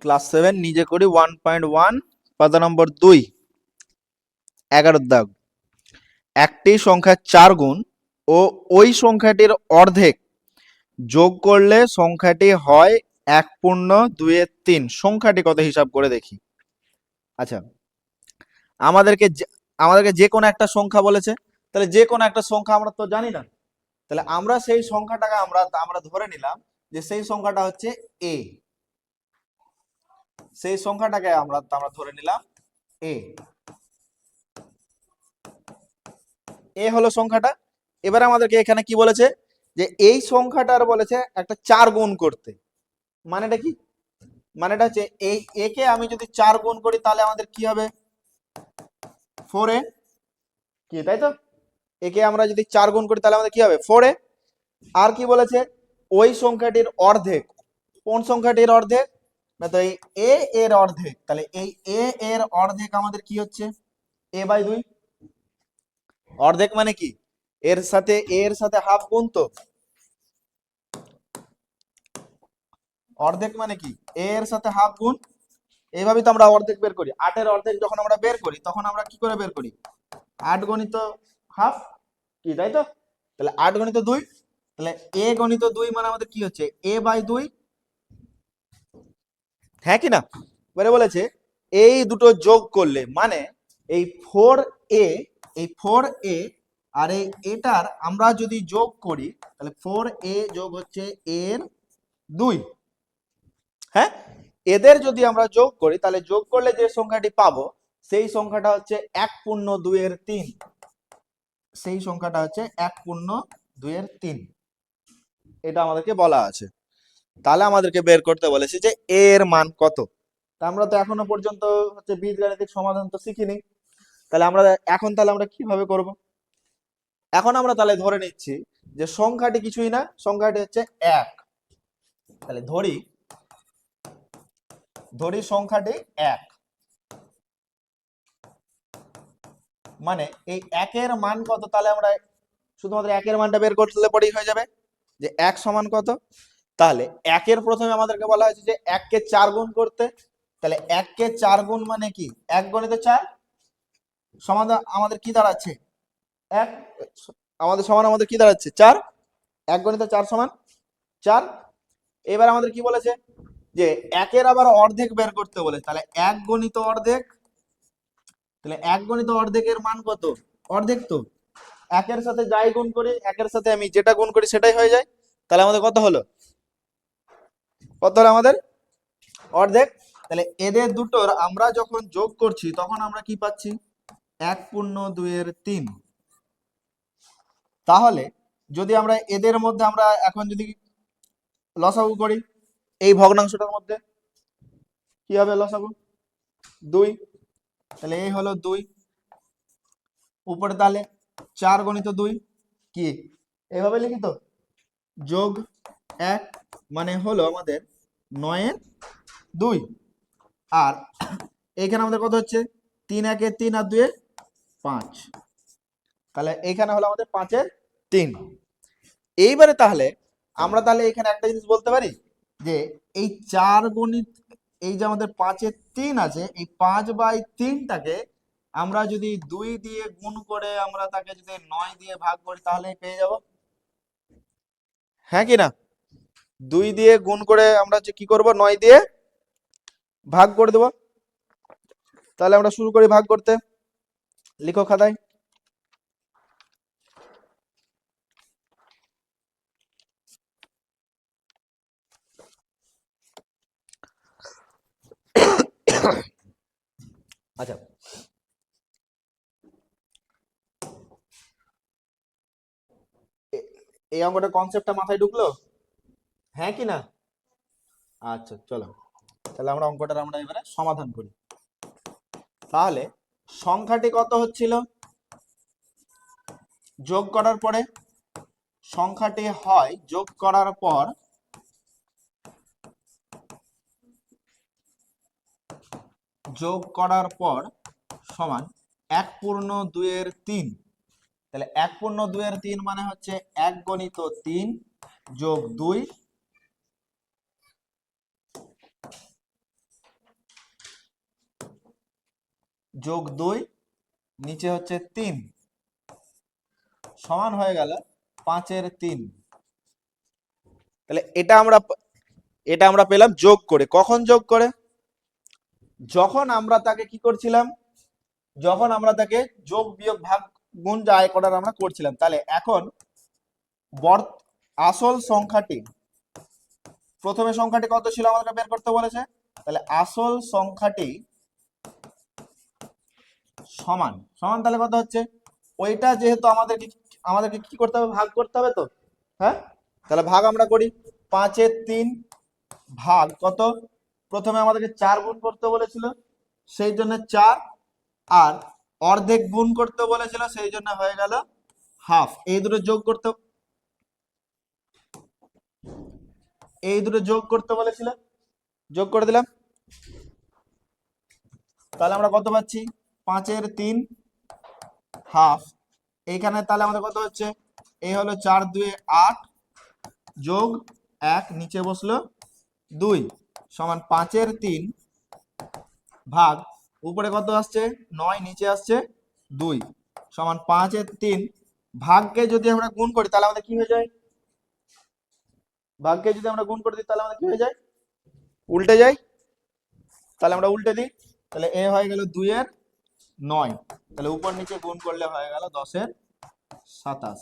Class 7 নিজে করি 1.1 পাতা নম্বর 2 11 দাগ। একটি সংখ্যার 4 গুণ ও ওই সংখ্যাটির অর্ধেক যোগ করলে সংখ্যাটি হয় 1.2 সংখ্যাটি কত হিসাব করে দেখি। আচ্ছা, আমাদেরকে যে কোনো একটা সংখ্যা বলেছে, তাহলে যে কোনো একটা সংখ্যা আমরা তো জানি না, তাহলে আমরা সেই সংখ্যাটাকে আমরা ধরে নিলাম যে সেই সংখ্যাটা হচ্ছে এ। সেই সংখ্যাটাকে আমরা ধরে নিলাম এ। এ হলো সংখ্যাটা। এবারে আমাদেরকে এখানে কি বলেছে, যে এই সংখ্যাটার বলেছে একটা 4 গুণ করতে। মানেটা কি? মানেটা হচ্ছে এই এ কে আমি যদি 4 গুণ করি তাহলে আমাদের কি হবে 4a, কি তাই তো? একে আমরা যদি 4 গুণ করি তাহলে আমাদের কি হবে 4a। আর কি বলেছে, ওই সংখ্যাটির অর্ধেক। কোন সংখ্যাটির অর্ধেক? না তো এই এ এর অর্ধেক। তাহলে এই এ এর অর্ধেক আমাদের কি হচ্ছে a/2। অর্ধেক মানে কি, এর সাথে হাফ গুণ, তো অর্ধেক মানে কি এর সাথে হাফ গুণ। এইভাবে তো আমরা অর্ধেক বের করি। 8 এর অর্ধেক যখন আমরা বের করি তখন আমরা কি করে বের করি, 8 গণিত হাফ, কি তাই তো? তাহলে 8 গণিত 2, তাহলে a গণিত 2 মানে আমাদের কি হচ্ছে a/2। হ্যাঁ কি না? এবারে বলেছে এই দুটো যোগ করলে মানে এই 4a, এই 4a আর এই এটার আমরা যদি যোগ করি তাহলে 4a যোগ হচ্ছে এর 2। হ্যাঁ, এদের যদি আমরা যোগ করি তাহলে যোগ করলে যে সংখ্যাটি পাবো সেই সংখ্যাটা হচ্ছে 1.2 সেই সংখ্যাটা হচ্ছে 1.2 এটা আমাদেরকে বলা আছে। তাহলে আমাদেরকে বের করতে বলেছে যে এর মান কত। তা আমরা তো এখনো পর্যন্ত হচ্ছে বীজগাণিতিক সমাধান তো শিখিনি। তাহলে আমরা কিভাবে করব? এখন আমরা তাহলে ধরে নিচ্ছি যে সংখ্যাটি কিছুই না, সংখ্যাটি হচ্ছে 1। তাহলে ধরি সংখ্যাটি 1, মানে এই 1 এর মান কত, তাহলে আমরা শুধুমাত্র 1 এর মানটা বের করতে পরেই হয়ে যাবে যে 1 সমান কত। তাহলে 1 এর প্রথমে আমাদেরকে বলা হয়েছে যে 1 কে 4 গুণ করতে। তাহলে 1 কে 4 গুণ মানে কি 1 গণিত 4 সমান আমাদের কি দাঁড়াচ্ছে 1। আমাদের কি দাঁড়াচ্ছে 4। 1 গণিত 4 সমান 4। এবার আমাদের কি বলেছে যে 1 এর আবার অর্ধেক বের করতে বলেছে। তাহলে 1 গণিত অর্ধেক, তাহলে 1 গণিত অর্ধেকের মান কত? অর্ধেক তো 1 এর সাথে যাই গুণ করি, 1 এর সাথে আমি যেটা গুণ করি সেটাই হয়ে যায়। তাহলে আমাদের কত হলো আমাদের অর্ধেক। তাহলে এদের দুটোর আমরা যখন যোগ করছি তখন আমরা কি পাচ্ছি 1.2 তাহলে যদি আমরা এদের মধ্যে আমরা এখন যদি লসাগু করি, এই ভগ্নাংশটার মধ্যে কি হবে লসাগু 2। তাহলে এই হলো 2, উপরে তাহলে 4 গণিত 2 কি এইভাবে লিখি তো, যোগ 1 মানে হলো আমাদের 9/2। আর এইখানে আমাদের কত হচ্ছে 3 1 3 আর 2 5। তাহলে এইখানে হলো আমাদের 5/3। এইবারে তাহলে আমরা তাহলে এখানে একটা জিনিস বলতে পারি যে এই 4 গণিত এই যে আমাদের 5/3 আছে, এই 5/3টাকে আমরা যদি 2 দিয়ে গুণ করে আমরা তাকে যদি 9 দিয়ে ভাগ করি তাহলে পেয়ে যাব। হ্যাঁ কি না? 2 দিয়ে গুণ করে আমরা কি করব 9 দিয়ে ভাগ করে দেব। তাহলে আমরা শুরু করি ভাগ করতে। লিখো খাতায়। আচ্ছা, এই অঙ্কটা কনসেপ্টটা মাথায় ঢুকলো? হ্যাঁ কি না? আচ্ছা চলো, তাহলে আমরা এবারে সমাধান করি। তাহলে সংখ্যাটি কত হচ্ছিল যোগ করার পরে? সংখ্যাটি হয় যোগ করার পর সমান 1.2 তাহলে 1.2 মানে হচ্ছে 1 গণিত 3 যোগ 2 যোগ 2 নিচে হচ্ছে 3 সমান হয়ে গেল 5-এর 3। তাহলে এটা আমরা পেলাম যোগ করে। কখন যোগ করে? যখন আমরা তাকে কি করছিলাম, যখন আমরা তাকে যোগ বিয়োগ ভাগ গুণ যা করার আমরা করছিলাম। তাহলে এখন আসল সংখ্যাটি, প্রথমে সংখ্যাটি কত ছিল আমাদেরকে বের করতে বলেছে, তাহলে আসল সংখ্যাটি সমান সমান তাহলে কত হচ্ছে, ওইটা যেহেতু আমাদেরকে কি করতে হবে, ভাগ করতে হবে তো। হ্যাঁ, তাহলে ভাগ আমরা করি। 5-এর 3 ভাগ কত, প্রথমে আমাদেরকে 4 গুণ করতে বলেছিল সেই জন্য 4, আর অর্ধেক গুণ করতে বলেছিল সেই জন্য হয়ে গেল হাফ। এই দুটো যোগ করতে বলেছিল, যোগ করে দিলাম। তাহলে আমরা কত পাচ্ছি, 5-এর 3 হাফ। এইখানে তাহলে আমাদের কত হচ্ছে, এই হলো 4 2 8 যোগ 1 নিচে বসলো 2 সমান 5-এর 3 ভাগ উপরে কত আসছে 9 নিচে আসছে 2 সমান 5-এর 3 ভাগকে যদি আমরা গুণ করি তাহলে আমাদের কি হয়ে যায়, ভাগকে যদি আমরা গুণ করে দিই তাহলে আমাদের কি হয়ে যায়, উল্টে যায়। তাহলে আমরা উল্টে দিই, তাহলে এ হয়ে গেল 2-এর 9, তাহলে উপর নিচে গুণ করলে হয়ে গেল 10-এর 27।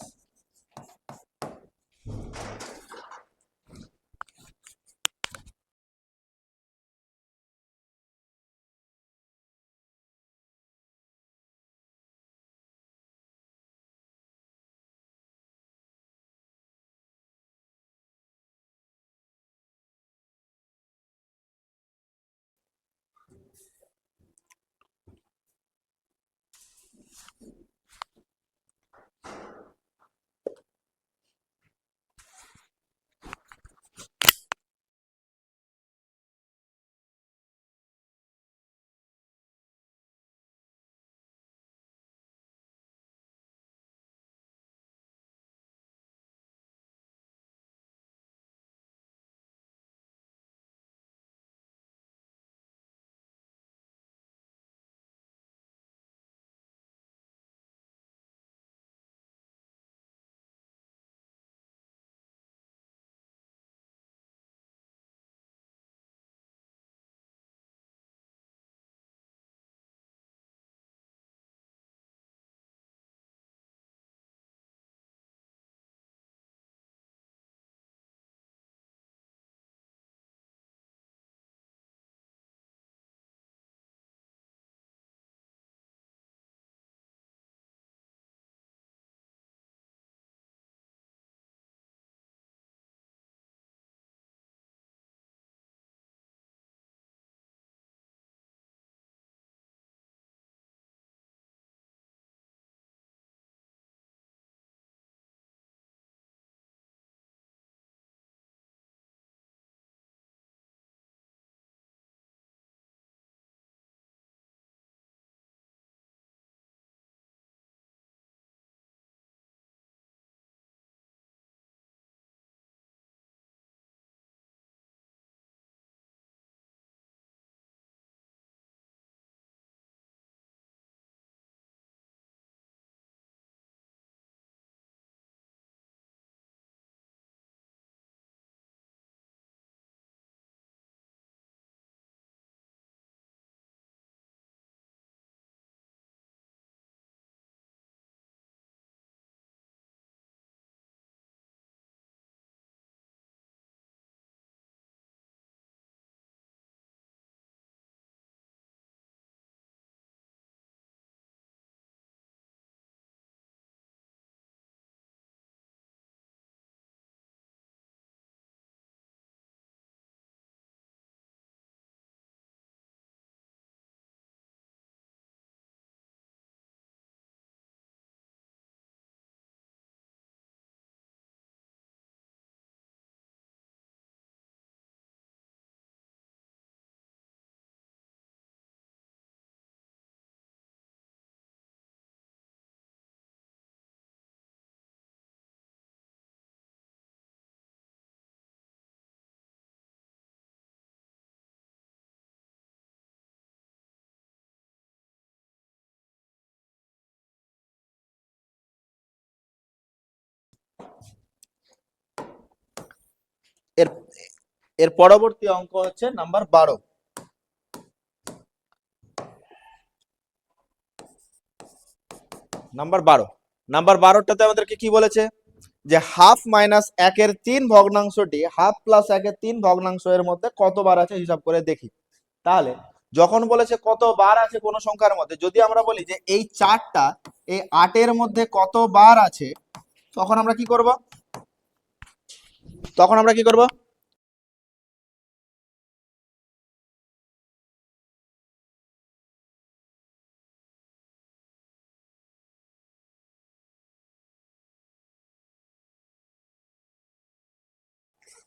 এর এর পরবর্তী অঙ্ক হচ্ছে নাম্বার 12। নাম্বার 12টাতে আমাদেরকে কি বলেছে যে হাফ মাইনাস 1/3 ভগ্নাংশটি হাফ প্লাস 1/3 ভগ্নাংশ এর মধ্যে কতবার আছে হিসাব করে দেখি। তাহলে যখন বলেছে কতবার আছে কোন সংখ্যার মধ্যে, যদি আমরা বলি যে এই 4টা এই 8-এর মধ্যে কতবার আছে, তখন আমরা কি করব?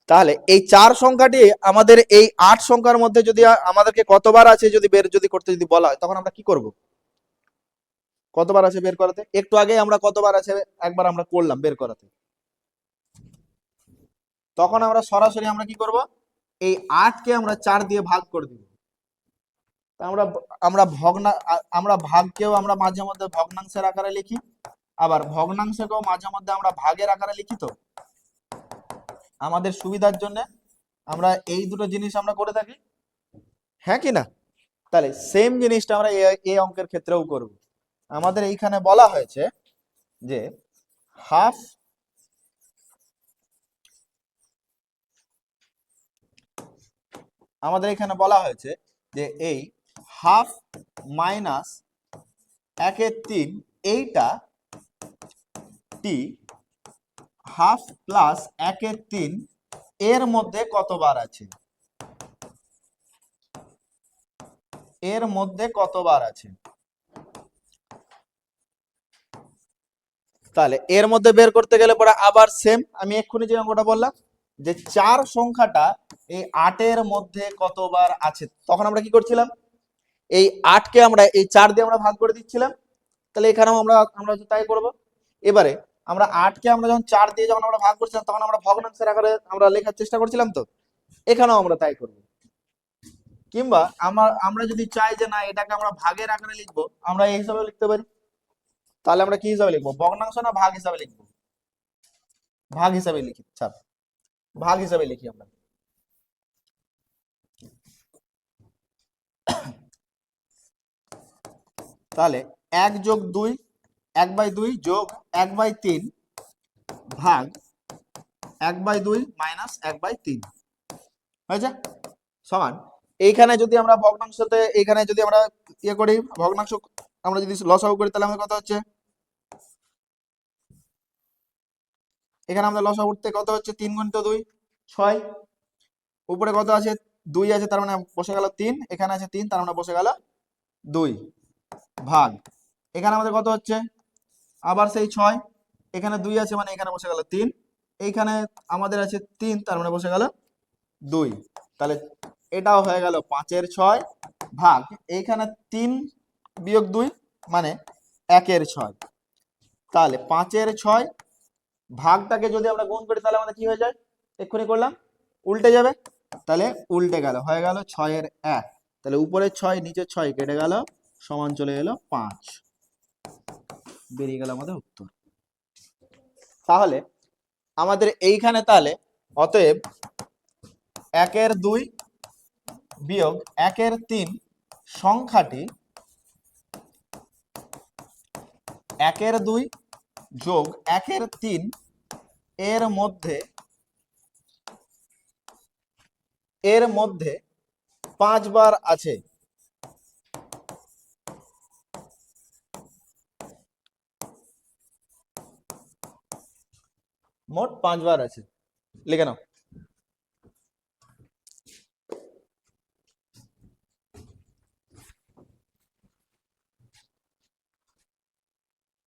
তাহলে এই 4 সংখ্যাটি আমাদের এই 8 সংখ্যার মধ্যে যদি আমাদেরকে কতবার আছে যদি বের যদি করতে যদি বলা হয়, তখন আমরা কি করব? কতবার আছে বের করাতে, একটু আগে আমরা কতবার আছে একবার আমরা করলাম বের করাতে, তখন আমরা সরাসরি আমরা কি করব? এই 8কে আমরা 4 দিয়ে ভাগ করে দিব। তা আমরা আমরা ভাগকেও আমরা মাঝে মধ্যে ভগ্নাংশের আকারে লিখি, আবার ভগ্নাংশকেও মাঝে মধ্যে আমরা ভাগের আকারে লিখি। তো আমাদের সুবিধার জন্য আমরা এই দুটো জিনিস আমরা করে থাকি, হ্যাঁ কি না? তাহলে সেম জিনিসটা আমরা এই অঙ্কের ক্ষেত্রেও করব। আমাদের এইখানে বলা হয়েছে যে হাফ আমাদের এখানে বলা হয়েছে যে এই হাফ মাইনাস 1/3 এইটা টি হাফ প্লাস 1/3 এর মধ্যে কতবার আছে, এর মধ্যে কতবার আছে। তাহলে এর মধ্যে বের করতে গেলে পরে আবার সেম আমি এক্ষুনি যে অঙ্কটা বললাম যে 4 সংখ্যাটা এই 8-এর মধ্যে কতবার আছে, তখন আমরা কি করছিলাম? এই 8কে আমরা এই 4 দিয়ে আমরা ভাগ করে দিচ্ছিলাম। তাহলে এখানেও আমরা আমরা তাই করব। এবারে আমরা 8কে আমরা যখন 4 দিয়ে যখন আমরা ভাগ করছিলাম, তখন আমরা ভগ্নাংশের আকারে আমরা লেখার চেষ্টা করছিলাম। তো এখানেও আমরা তাই করব। কিংবা আমরা যদি চাই যে না এটাকে আমরা ভাগের আকারে লিখবো, আমরা এই হিসাবে লিখতে পারি। তাহলে আমরা কি হিসাবে লিখবো? ভগ্নাংশ না ভাগ হিসাবে লিখবো? ভাগ হিসাবে লিখি, ছাড়, ভাগ হিসাবে লিখি আমরা। তাহলে 1+2 1/2 যোগ 1/3 ভাগ 1/2 মাইনাস 1/3 হয়েছে সমান। এইখানে যদি আমরা ভগ্নাংশতে এইখানে যদি আমরা ইয়ে করি ভগ্নাংশ আমরা যদি লসাগু করি, তাহলে আমাদের কত হচ্ছে? এখানে আমাদের লসাগু করতে কত হচ্ছে? 3 × 2 6, উপরে কত আছে? 2 আছে, তার মানে বসে গেল 3, এখানে আছে 3, তার মানে বসে গেল 2 ভাগ এখানে আমাদের কত হচ্ছে? আবার সেই 6, এখানে 2 আছে মানে এখানে বসে গেল 3, এইখানে আমাদের আছে 3, তার মানে বসে গেল 2। তাহলে এটাও হয়ে গেল 5-এর 6 ভাগ এইখানে 3 বিয়োগ 2 মানে 1-এর 6। তাহলে 5-এর 6 ভাগটাকে যদি আমরা গুণ করি, তাহলে আমাদের কি হয়ে যায়? এক্ষুনি করলাম, উল্টে যাবে। তাহলে উল্টে গেল, হয়ে গেল 6-এর 1। তাহলে উপরের 6 নিচের 6 কেটে গেল, সমান চলে এলো 5, বেরিয়ে গেল আমাদের উত্তর। তাহলে আমাদের এইখানে তাহলে অতএব 1-এর 2 বিয়োগ 1-এর 3 সংখ্যাটি 1-এর 2 যোগ 1-এর 3 এর মধ্যে 5 বার আছে। মোট 5 বার আছে, লিখে নাও।